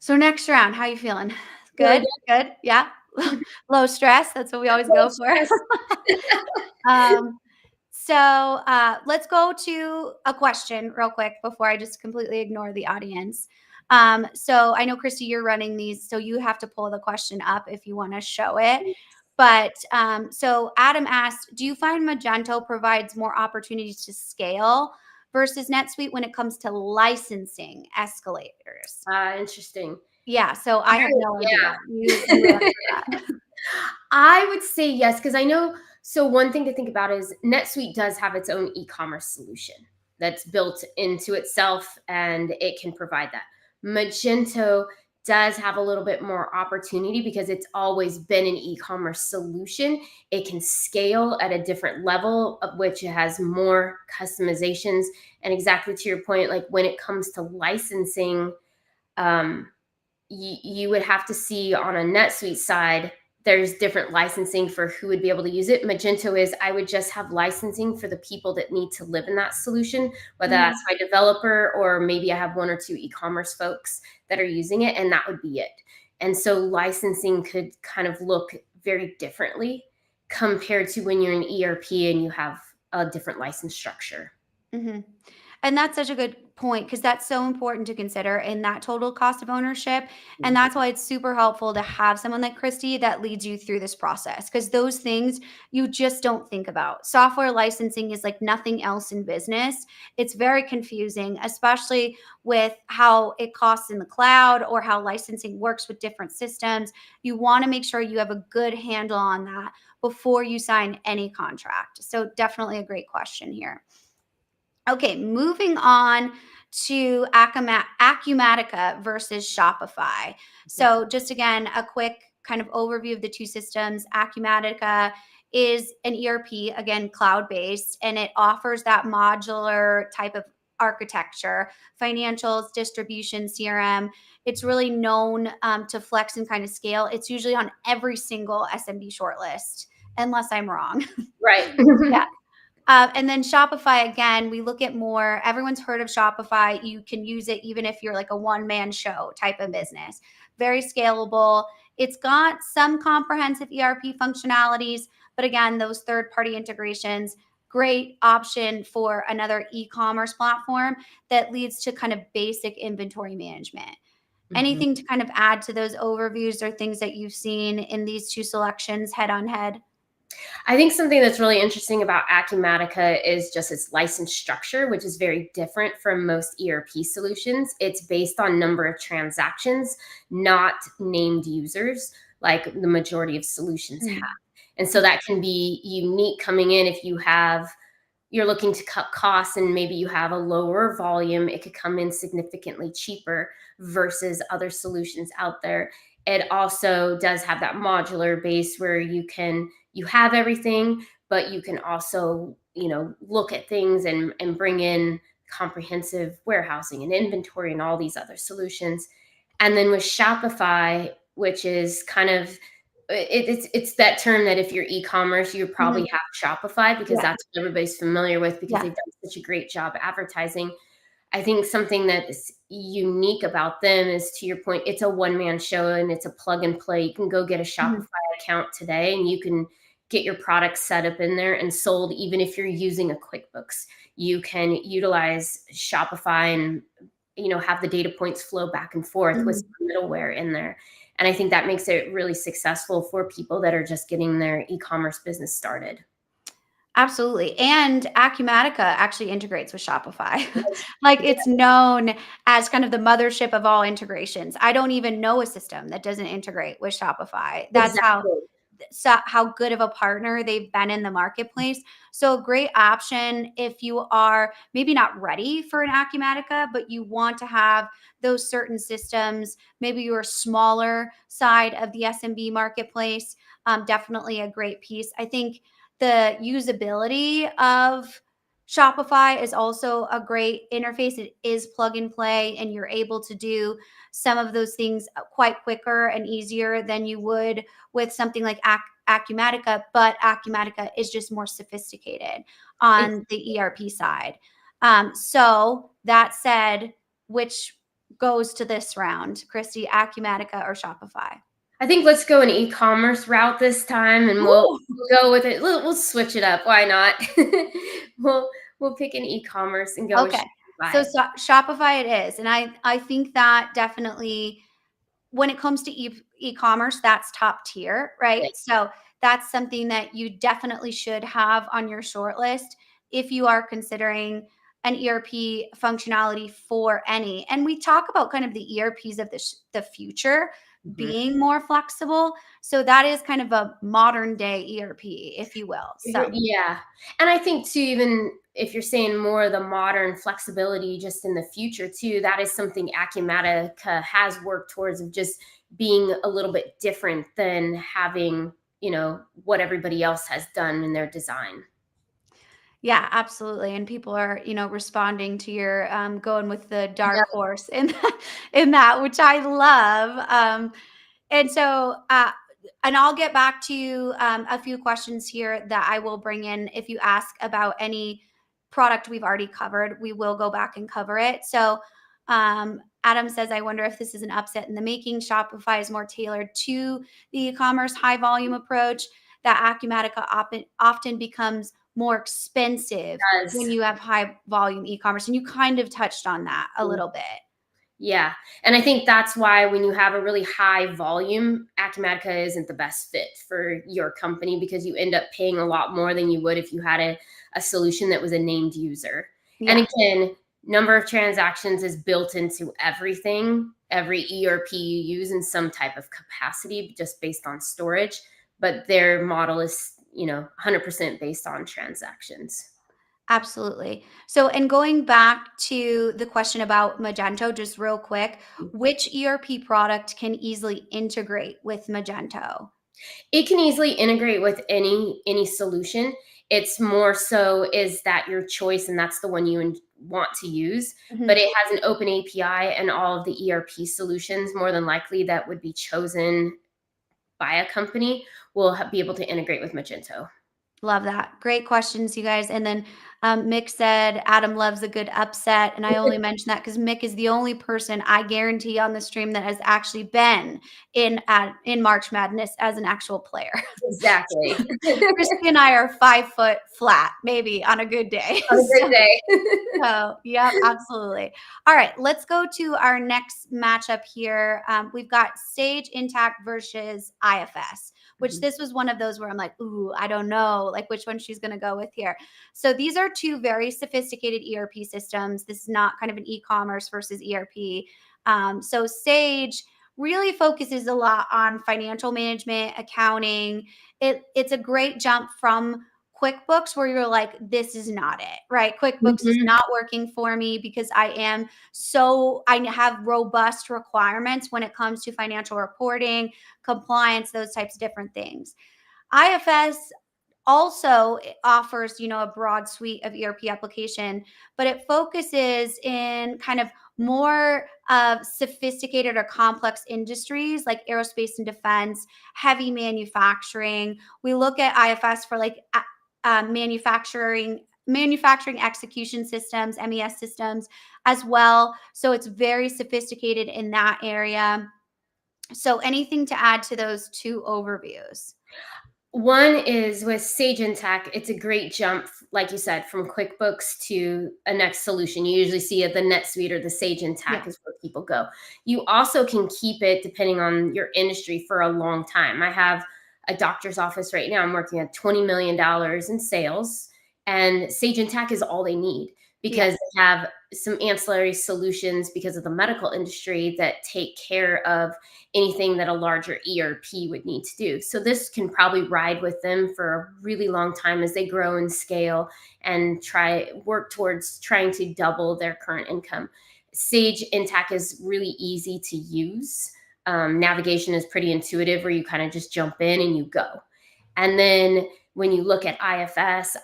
So next round, how you feeling? Really Good? Good? Yeah? good. Low stress, that's what we always Low go for. stress. Um, let's go to a question real quick before I just completely ignore the audience. So I know, Christy, you're running these, so you have to pull the question up if you wanna show it. But, so Adam asked, "Do you find Magento provides more opportunities to scale versus NetSuite when it comes to licensing escalators?" Interesting. Yeah, so I have no idea. You Yeah. answer that. I would say yes, because I know so one thing to think about is NetSuite does have its own e-commerce solution that's built into itself, and it can provide that. Magento does have a little bit more opportunity because it's always been an e-commerce solution. It can scale at a different level, of which it has more customizations. And exactly to your point, like when it comes to licensing, um, you would have to see on a NetSuite side, there's different licensing for who would be able to use it. Magento is, I would just have licensing for the people that need to live in that solution, whether that's Mhm. my developer or maybe I have one or two e-commerce folks that are using it, and that would be it. And so licensing could kind of look very differently compared to when you're in ERP and you have a different license structure. Mhm. And that's such a good point because that's so important to consider in that total cost of ownership. And that's why it's super helpful to have someone like Christy that leads you through this process because those things you just don't think about. Software licensing is like nothing else in business. It's very confusing, especially with how it costs in the cloud or how licensing works with different systems. You want to make sure you have a good handle on that before you sign any contract. So, definitely a great question here. Okay, moving on to Acumatica versus Shopify. Yeah. So, just again, a quick kind of overview of the two systems. Acumatica is an ERP, again, cloud based, and it offers that modular type of architecture, financials, distribution, CRM. It's really known to flex and kind of scale. It's usually on every single SMB shortlist, unless I'm wrong. Right. Yeah. And then Shopify, again, we look at more, everyone's heard of Shopify. You can use it even if you're like a one man show type of business. Very scalable. It's got some comprehensive ERP functionalities, but again, those third party integrations, great option for another e commerce platform that leads to kind of basic inventory management. Mhm. Anything to kind of add to those overviews or things that you've seen in these two selections head on head? I think something that's really interesting about Acumatica is just its license structure, which is very different from most ERP solutions. It's based on number of transactions, not named users, like the majority of solutions have. Mm. And so that can be unique coming in if you're looking to cut costs and maybe you have a lower volume, it could come in significantly cheaper versus other solutions out there. It also does have that modular base where you have everything, but you can also, look at things and bring in comprehensive warehousing and inventory and all these other solutions. And then with Shopify, which is kind of it's that term that if you're e-commerce, you probably Mhm. have Shopify because Yeah. that's what everybody's familiar with because Yeah. they've done such a great job advertising. I think something that is unique about them is, to your point, it's a one-man show and it's a plug and play. You can go get a Mhm. Shopify account today and you can get your product set up in there and sold even if you're using a QuickBooks. You can utilize Shopify and have the data points flow back and forth with Mhm. some middleware in there. And I think that makes it really successful for people that are just getting their e-commerce business started. Absolutely. And Acumatica actually integrates with Shopify. Like it's known as kind of the mothership of all integrations. I don't even know a system that doesn't integrate with Shopify. That's Exactly. how good of a partner they've been in the marketplace. So a great option if you are maybe not ready for an Acumatica, but you want to have those certain systems. Maybe you're a smaller side of the SMB marketplace. Definitely a great piece. I think the usability of Shopify is also a great interface. It is plug and play, and you're able to do some of those things quite quicker and easier than you would with something like Acumatica, but Acumatica is just more sophisticated on the ERP side. So that said, which goes to this round, Christy, Acumatica or Shopify? I think let's go an e-commerce route this time, and we'll Ooh. go with it. We'll switch it up. Why not? we'll we'll pick an e-commerce and go with Okay. So Shopify. Shopify it is. And I think that definitely when it comes to e-commerce, that's top tier, right? Yeah. So that's something that you definitely should have on your short list if you are considering an ERP functionality for any. And we talk about kind of the ERPs of the future Mhm. being more flexible. So that is kind of a modern day ERP, if you will. So Yeah. And I think too, even if you're saying more of the modern flexibility just in the future too, that is something Acumatica has worked towards, of just being a little bit different than having, what everybody else has done in their design. yeah, absolutely. And people are, responding to your going with the Yeah. dark horse in that, which I love. And so, and I'll get back to a few questions here that I will bring in. If you ask about any product we've already covered, we will go back and cover it. So, Adam says, I wonder if this is an upset in the making. Shopify is more tailored to the e-commerce high volume approach. That Acumatica often becomes more expensive when Does. you have high volume e-commerce. And you kind of touched on that a little bit. Yeah. And I think that's why when you have a really high volume, Acumatica isn't the best fit for your company, because you end up paying a lot more than you would if you had a solution that was a named user. And Yeah. again, number of transactions is built into everything, every ERP you use in some type of capacity just based on storage. But their model is, 100% based on transactions. Absolutely. So, and going back to the question about Magento, just real quick, which ERP product can easily integrate with Magento? It can easily integrate with any solution. It's more so, is that your choice and that's the one you want to use, but Mhm. it has an open API, and all of the ERP solutions more than likely that would be chosen by a company will be able to integrate with Magento. Love that. Great questions, you guys. And then Mick said Adam loves a good upset. And I only mention that because Mick is the only person I guarantee on the stream that has actually been in March Madness as an actual player. Exactly. Christy and I are 5 foot flat, maybe on a good day. On a good day. So, yep, absolutely. All right, let's go to our next matchup here. We've got Sage Intacct versus IFS, which this was one of those where I'm like, ooh, I don't know, like which one she's going to go with here. So these are two very sophisticated ERP systems. This is not kind of an e-commerce versus ERP. So Sage really focuses a lot on financial management, accounting. It's a great jump from QuickBooks where you're like, this is not it, right? QuickBooks is Mhm. not working for me because I have robust requirements when it comes to financial reporting, compliance, those types of different things. IFS also offers, a broad suite of ERP application, but it focuses in kind of more of sophisticated or complex industries like aerospace and defense, heavy manufacturing. We look at IFS for like manufacturing execution systems, MES systems as well. So it's very sophisticated in that area. So anything to add to those two overviews? One is with Sage Intacct. It's a great jump, like you said, from QuickBooks to a next solution. You usually see it the NetSuite or the Sage Intacct Yeah. is where people go. You also can keep it depending on your industry for a long time. I have a doctor's office right now. I'm working at $20 million in sales, and Sage Intacct is all they need, Yeah. because they have some ancillary solutions because of the medical industry that take care of anything that a larger ERP would need to do. So this can probably ride with them for a really long time as they grow and scale and work towards trying to double their current income. Sage Intacct is really easy to use. Navigation is pretty intuitive, where you kind of just jump in and you go. And then when you look at IFS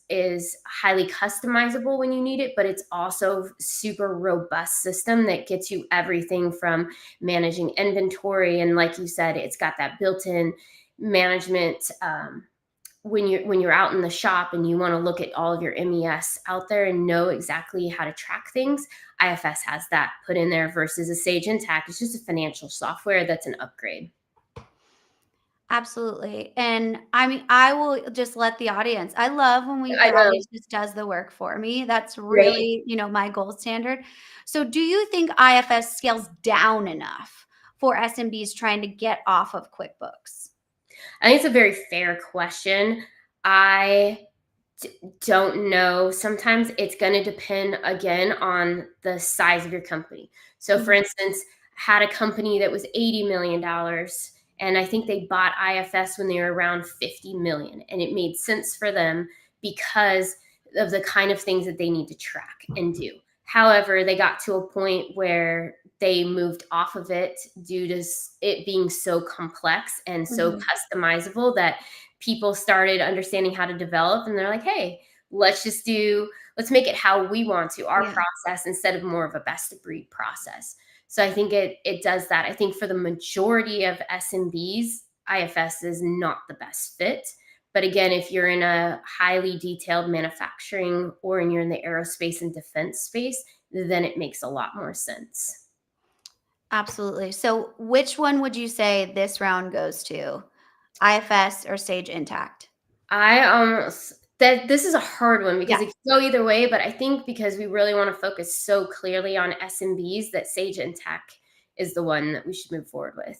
is highly customizable when you need it, but it's also super robust system that gets you everything from managing inventory. And like you said, it's got that built-in management when you're out in the shop and you want to look at all of your MES out there and know exactly how to track things, IFS has that put in there versus a Sage Intacct. It's just a financial software that's an upgrade. Absolutely. And I mean, I will just let the audience. I love when I the know, audience just does the work for me. That's right? really, my gold standard. So, do you think IFS scales down enough for SMBs trying to get off of QuickBooks? I think it's a very fair question. I don't know. Sometimes it's going to depend again on the size of your company. So, for Mhm. instance, had a company that was $80 million, and I think they bought IFS when they were around 50 million, and it made sense for them because of the kind of things that they need to track and do. However, they got to a point where they moved off of it due to it being so complex and so Mhm. customizable that people started understanding how to develop, and they're like, hey, let's make it how we want to, our Yeah. process, instead of more of a best of breed process. So I think it does that. I think for the majority of SMBs, IFS is not the best fit. But again, if you're in a highly detailed manufacturing or you're in the aerospace and defense space, then it makes a lot more sense. Absolutely. So, which one would you say this round goes to? IFS or Sage Intact? I almost that this is a hard one because Yeah. it could go either way, but I think because we really want to focus so clearly on SMBs, that Sage Intacct is the one that we should move forward with.